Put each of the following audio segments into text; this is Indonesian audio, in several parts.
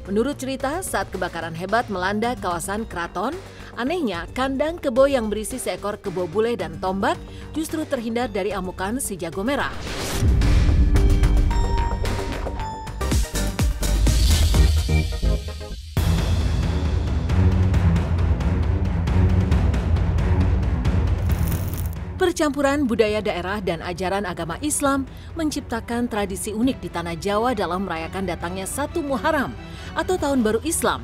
Menurut cerita, saat kebakaran hebat melanda kawasan keraton, anehnya kandang kebo yang berisi seekor kebo bule dan tombak justru terhindar dari amukan si jago merah. Percampuran budaya daerah dan ajaran agama Islam menciptakan tradisi unik di tanah Jawa dalam merayakan datangnya 1 Muharram atau Tahun Baru Islam.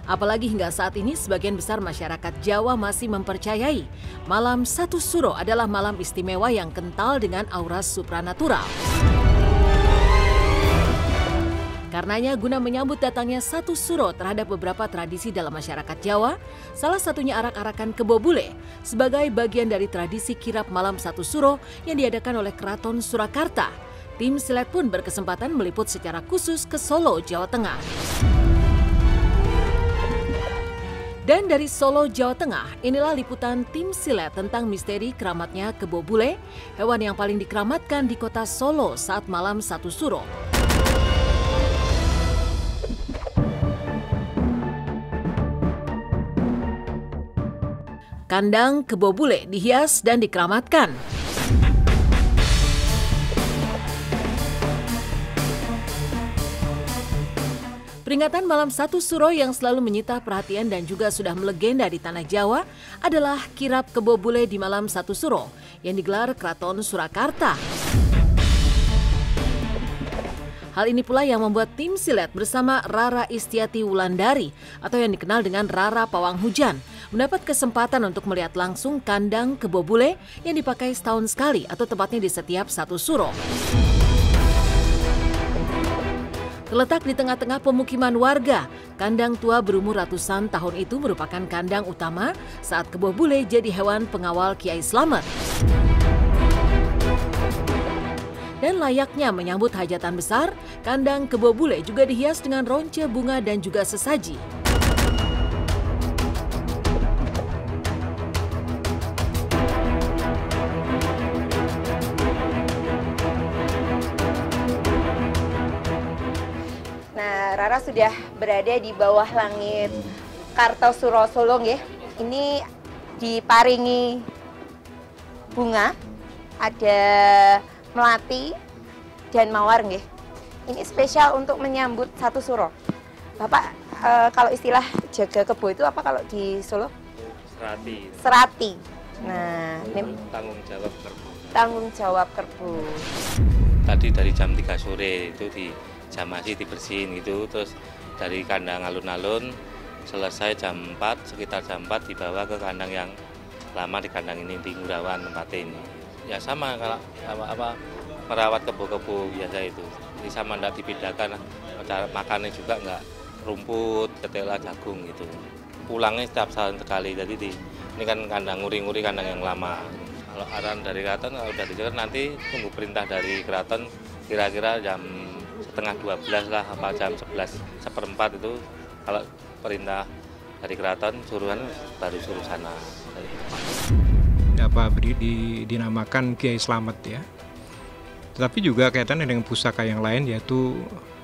Apalagi hingga saat ini sebagian besar masyarakat Jawa masih mempercayai malam 1 Suro adalah malam istimewa yang kental dengan aura supranatural. Karenanya guna menyambut datangnya 1 Suro terhadap beberapa tradisi dalam masyarakat Jawa, salah satunya arak-arakan kebo bule sebagai bagian dari tradisi kirap malam 1 Suro yang diadakan oleh Keraton Surakarta. Tim silet pun berkesempatan meliput secara khusus ke Solo, Jawa Tengah. Dan dari Solo, Jawa Tengah, inilah liputan tim silet tentang misteri keramatnya kebo bule, hewan yang paling dikeramatkan di kota Solo saat malam 1 Suro. Kandang kebo bule dihias dan dikeramatkan. Peringatan malam 1 Suro yang selalu menyita perhatian dan juga sudah melegenda di tanah Jawa adalah kirap kebo bule di malam 1 Suro yang digelar Keraton Surakarta. Hal ini pula yang membuat tim silet bersama Rara Istiati Wulandari atau yang dikenal dengan Rara Pawang Hujan mendapat kesempatan untuk melihat langsung kandang kebo bule yang dipakai setahun sekali atau tepatnya di setiap 1 Suro. Terletak di tengah-tengah pemukiman warga, kandang tua berumur ratusan tahun itu merupakan kandang utama saat kebo bule jadi hewan pengawal Kiai Slamet. Dan layaknya menyambut hajatan besar, kandang kebo bule juga dihias dengan ronce bunga dan juga sesaji. Nah, Rara sudah berada di bawah langit Kartosuro Solo nggih. Ini diparingi bunga, ada melati dan mawar nggih. Ini spesial untuk menyambut 1 Suro. Bapak, kalau istilah jaga kebo itu apa kalau di Solo? Serati. Serati. Nah, tanggung jawab kerbu. Tanggung jawab kerbu. Tadi dari jam 3 sore itu dijamasi, dibersihin gitu, terus dari kandang alun-alun selesai jam 4, sekitar jam 4 dibawa ke kandang yang lama di kandang ini di Ngurawan tempat ini. Ya sama kalau merawat kebo-kebo biasa itu. Jadi sama enggak dibedakan, cara makannya juga enggak rumput, ketela, jagung gitu. Pulangnya setiap tahun sekali. Jadi ini kan kandang nguri-nguri, kandang yang lama. Kalau arahan dari keraton udah dijaga, nanti tunggu perintah dari keraton kira-kira jam setengah 12 lah, apa jam 11:15 itu kalau perintah dari keraton suruhan baru suruh sana. Dinamakan Kiai Slamet ya. Tetapi juga kaitannya dengan pusaka yang lain, yaitu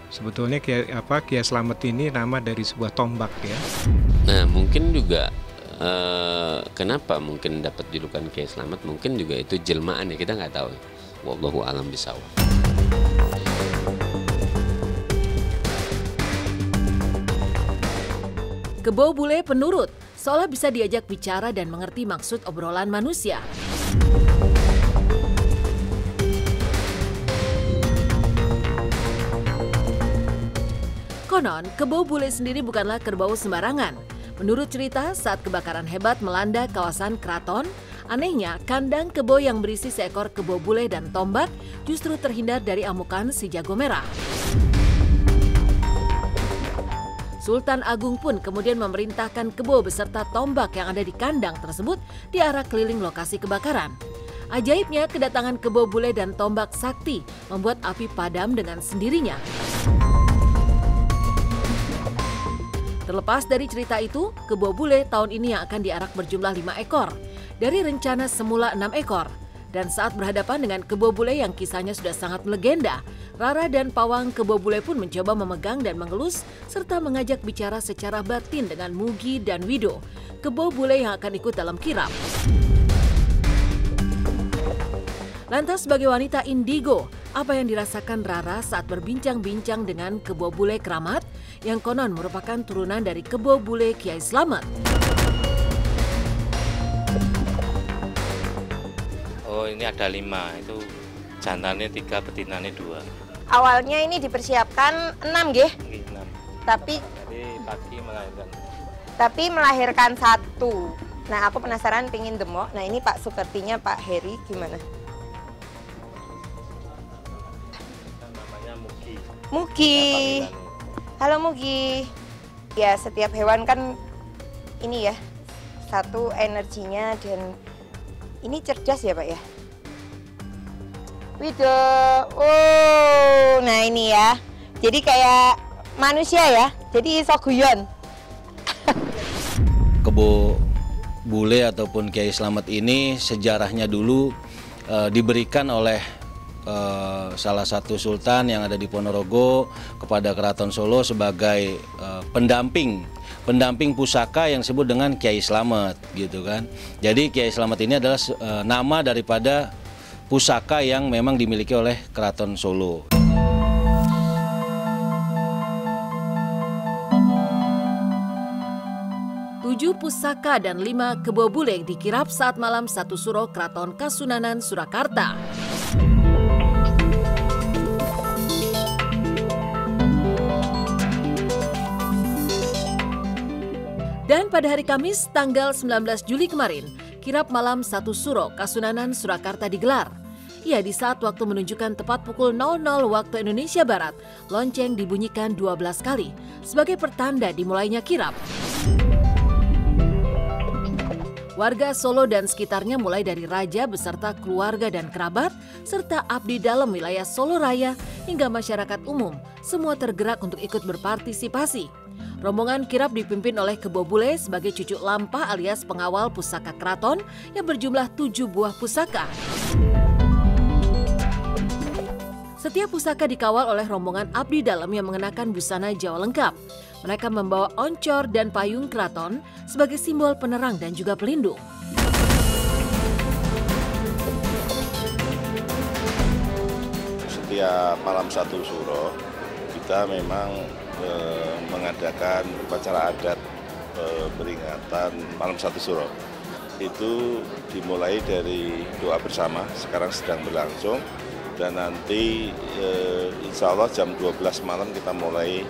sebetulnya Kiai Slamet ini nama dari sebuah tombak ya. Nah, mungkin juga kenapa mungkin dapat julukan Kiai Slamet, mungkin juga itu jelmaan ya, kita nggak tahu. Wallahu a'lam bishawab. Kebo bule penurut, seolah bisa diajak bicara dan mengerti maksud obrolan manusia. Konon, kebo bule sendiri bukanlah kerbau sembarangan. Menurut cerita, saat kebakaran hebat melanda kawasan keraton, anehnya kandang kebo yang berisi seekor kebo bule dan tombak justru terhindar dari amukan si jago merah. Sultan Agung pun kemudian memerintahkan kebo beserta tombak yang ada di kandang tersebut diarak keliling lokasi kebakaran. Ajaibnya, kedatangan kebo bule dan tombak sakti membuat api padam dengan sendirinya. Terlepas dari cerita itu, kebo bule tahun ini yang akan diarak berjumlah 5 ekor. Dari rencana semula 6 ekor. Dan saat berhadapan dengan Kebo Bule yang kisahnya sudah sangat melegenda, Rara dan pawang Kebo Bule pun mencoba memegang dan mengelus serta mengajak bicara secara batin dengan Mugi dan Wido, Kebo Bule yang akan ikut dalam kirap. Lantas sebagai wanita indigo, apa yang dirasakan Rara saat berbincang-bincang dengan Kebo Bule Keramat yang konon merupakan turunan dari Kebo Bule Kiai Slamet? Oh, ini ada 5, itu jantannya 3, betinanya 2. Awalnya ini dipersiapkan 6 nggih. 6. Tapi Jadi pagi melahirkan. tapi melahirkan 1. Nah, aku penasaran pingin demok. Nah, ini Pak sepertinya Pak Heri gimana? Namanya Mugi. Mugi. Halo Mugi. Ya, setiap hewan kan ini ya, satu energinya dan ini cerdas ya Pak ya? Wido. Oh, nah ini ya. Jadi kayak manusia ya. Jadi iso guyon. Kebo Bule ataupun Kiai Slamet ini sejarahnya dulu diberikan oleh salah satu sultan yang ada di Ponorogo kepada Keraton Solo sebagai pendamping pusaka yang disebut dengan Kiai Slamet gitu kan. Jadi Kiai Slamet ini adalah nama daripada pusaka yang memang dimiliki oleh Keraton Solo. Tujuh pusaka dan 5 Kebo Bule dikirap saat malam 1 Suro Keraton Kasunanan Surakarta. Dan pada hari Kamis tanggal 19 Juli kemarin, kirap malam 1 Suro Kasunanan Surakarta digelar. Ya, di saat waktu menunjukkan tepat pukul 00 waktu Indonesia Barat, lonceng dibunyikan 12 kali sebagai pertanda dimulainya kirap. Warga Solo dan sekitarnya mulai dari raja beserta keluarga dan kerabat, serta abdi dalam wilayah Solo Raya hingga masyarakat umum, semua tergerak untuk ikut berpartisipasi. Rombongan kirap dipimpin oleh Kebo Bule sebagai cucuk lampah alias pengawal pusaka keraton yang berjumlah 7 buah pusaka. Setiap pusaka dikawal oleh rombongan abdi dalam yang mengenakan busana Jawa lengkap. Mereka membawa oncor dan payung keraton sebagai simbol penerang dan juga pelindung. Setiap malam 1 Suro kita memang mengadakan upacara adat peringatan malam 1 Suro. Itu dimulai dari doa bersama, sekarang sedang berlangsung. Dan nanti insya Allah jam 12 malam kita mulai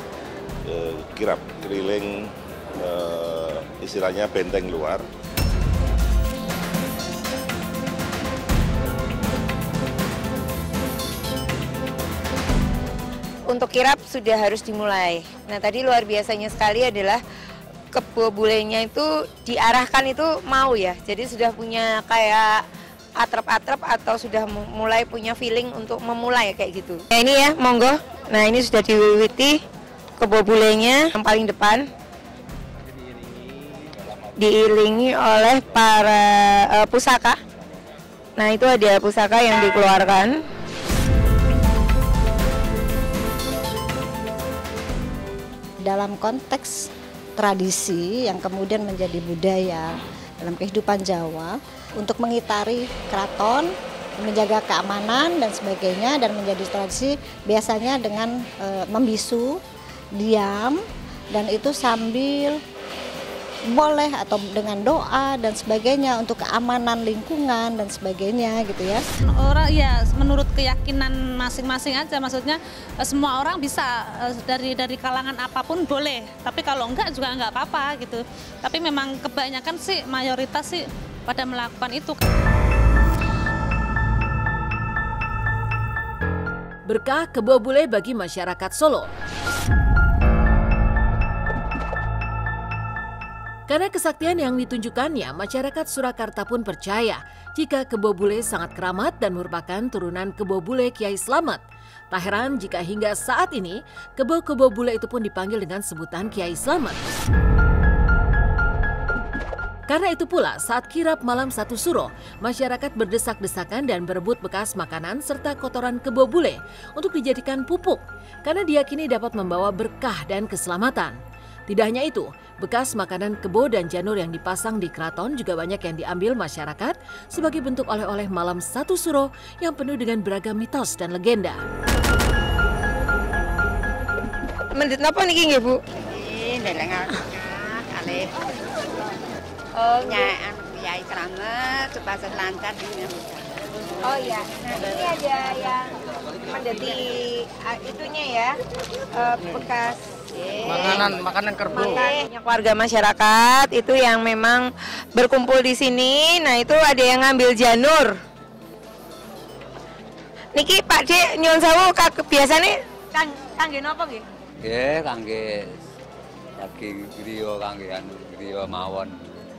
kirap keliling istilahnya benteng luar. Untuk kirap sudah harus dimulai. Nah tadi luar biasanya sekali adalah Kebo Bulenya itu diarahkan itu mau ya. Jadi sudah punya kayak atrap-atrap atau sudah mulai punya feeling untuk memulai kayak gitu. Nah ini ya, monggo. Nah ini sudah diwiwiti Kebo Bulenya yang paling depan. Diiringi oleh para pusaka. Nah itu ada pusaka yang dikeluarkan. Dalam konteks tradisi yang kemudian menjadi budaya dalam kehidupan Jawa, untuk mengitari keraton, menjaga keamanan dan sebagainya, dan menjadi tradisi biasanya dengan membisu, diam, dan itu sambil boleh atau dengan doa dan sebagainya untuk keamanan lingkungan dan sebagainya gitu ya. Orang ya menurut keyakinan masing-masing aja, maksudnya semua orang bisa dari kalangan apapun boleh, tapi kalau enggak juga enggak apa-apa gitu. Tapi memang kebanyakan sih mayoritas sih pada melakukan itu. Berkah Kebo Bule bagi masyarakat Solo. Karena kesaktian yang ditunjukkannya, masyarakat Surakarta pun percaya jika Kebo Bule sangat keramat dan merupakan turunan Kebo Bule Kiai Slamet. Tak heran jika hingga saat ini, Kebo Bule itu pun dipanggil dengan sebutan Kiai Slamet. Karena itu pula saat kirap malam 1 Suro, masyarakat berdesak-desakan dan berebut bekas makanan serta kotoran kebo bule untuk dijadikan pupuk karena diyakini dapat membawa berkah dan keselamatan. Tidak hanya itu, bekas makanan kebo dan janur yang dipasang di keraton juga banyak yang diambil masyarakat sebagai bentuk oleh-oleh malam 1 Suro yang penuh dengan beragam mitos dan legenda. Mendit napa niki nggih, Bu? Ndeleng kalih. Oh, Kiai Slamet supaya lancar ini. Oh iya. Nah, ini ada yang mendeti itunya ya. Bekas Makanan kerbau. Banyak warga masyarakat itu yang memang berkumpul di sini. Nah, itu ada yang ngambil janur. Niki Pak Dik nyuwun sewu biasane kangge napa nggih? Nggih, kangge daging griya, kangge griya mawon.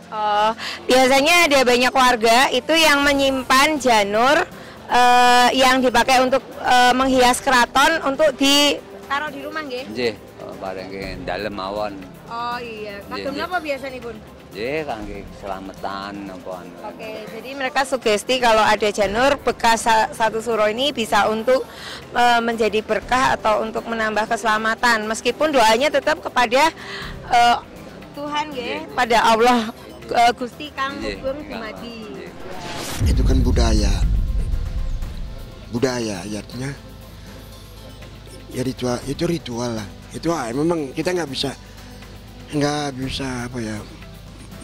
Oh, biasanya ada banyak warga itu yang menyimpan janur yang dipakai untuk menghias keraton untuk ditaruh di rumah nggih? Nggih, bareng dalem mawon. Oh iya, kagem napa biasanya Bun? Nggih, kangge keselamatan napa. Oke, jadi mereka sugesti kalau ada janur bekas 1 Suro ini bisa untuk menjadi berkah atau untuk menambah keselamatan. Meskipun doanya tetap kepada Tuhan ya, pada Allah Gusti Kang Hukum Dumadi. Itu kan budaya ayatnya. Ya ritual lah. Itu memang kita nggak bisa apa ya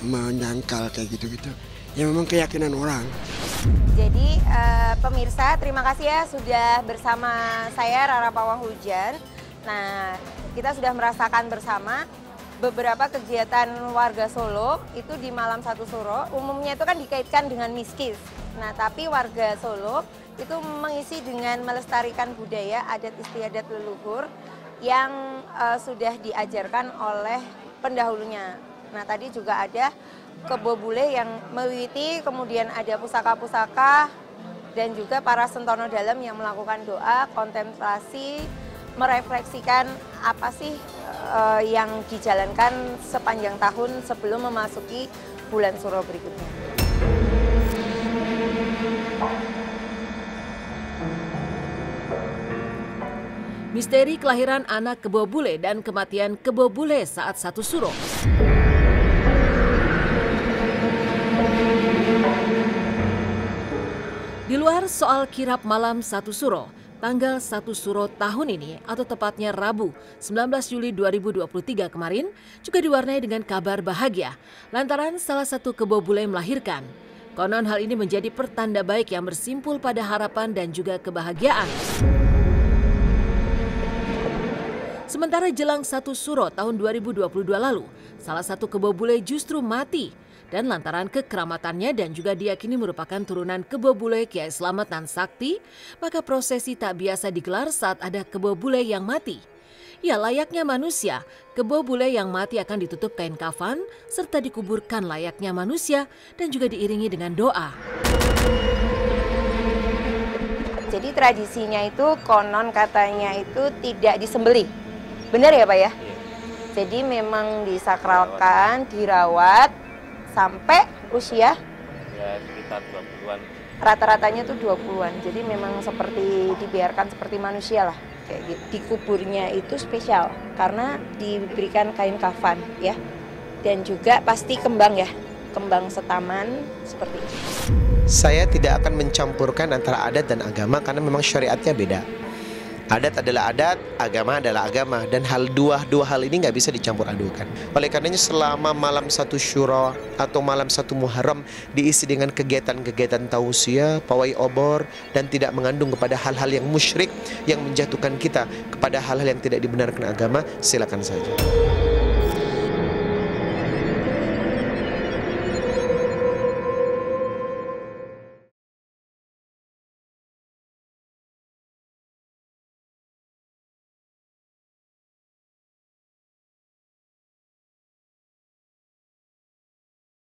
menyangkal kayak gitu-gitu. Ya memang keyakinan orang. Jadi pemirsa, terima kasih ya sudah bersama saya Rara Pawang Hujan. Nah, kita sudah merasakan bersama beberapa kegiatan warga Solo itu di malam 1 Suro. Umumnya itu kan dikaitkan dengan miskis. Nah, tapi warga Solo itu mengisi dengan melestarikan budaya adat istiadat leluhur yang sudah diajarkan oleh pendahulunya. Nah, tadi juga ada kebo bule yang mewiwiti, kemudian ada pusaka-pusaka dan juga para sentono dalam yang melakukan doa, kontemplasi, merefleksikan apa sih yang dijalankan sepanjang tahun sebelum memasuki bulan Suro berikutnya. Misteri kelahiran anak kebo bule dan kematian kebo bule saat 1 Suro. Di luar soal kirap malam 1 Suro, tanggal 1 Suro tahun ini atau tepatnya Rabu 19 Juli 2023 kemarin juga diwarnai dengan kabar bahagia lantaran salah satu kebo bule melahirkan. Konon hal ini menjadi pertanda baik yang bersimpul pada harapan dan juga kebahagiaan. Sementara jelang 1 Suro tahun 2022 lalu, salah satu kebo bule justru mati. Dan lantaran kekeramatannya dan juga diyakini merupakan turunan kebo bule Kiai Slamet Nan Sakti, maka prosesi tak biasa digelar saat ada kebo bule yang mati. Ya, layaknya manusia, kebo bule yang mati akan ditutup kain kafan serta dikuburkan layaknya manusia dan juga diiringi dengan doa. Jadi tradisinya itu konon katanya itu tidak disembelih. Benar ya Pak ya? Jadi memang disakralkan, dirawat sampai usia? Ya sekitar 20-an. Rata-ratanya tuh 20-an. Jadi memang seperti dibiarkan seperti manusia lah. Kayak gitu. Dikuburnya itu spesial karena diberikan kain kafan ya. Dan juga pasti kembang ya. Kembang setaman seperti itu. Saya tidak akan mencampurkan antara adat dan agama karena memang syariatnya beda. Adat adalah adat, agama adalah agama, dan dua hal ini nggak bisa dicampur adukan. Oleh karenanya selama malam 1 Syuro atau malam 1 Muharram diisi dengan kegiatan-kegiatan tausiah, pawai obor, dan tidak mengandung kepada hal-hal yang musyrik yang menjatuhkan kita kepada hal-hal yang tidak dibenarkan agama, silakan saja.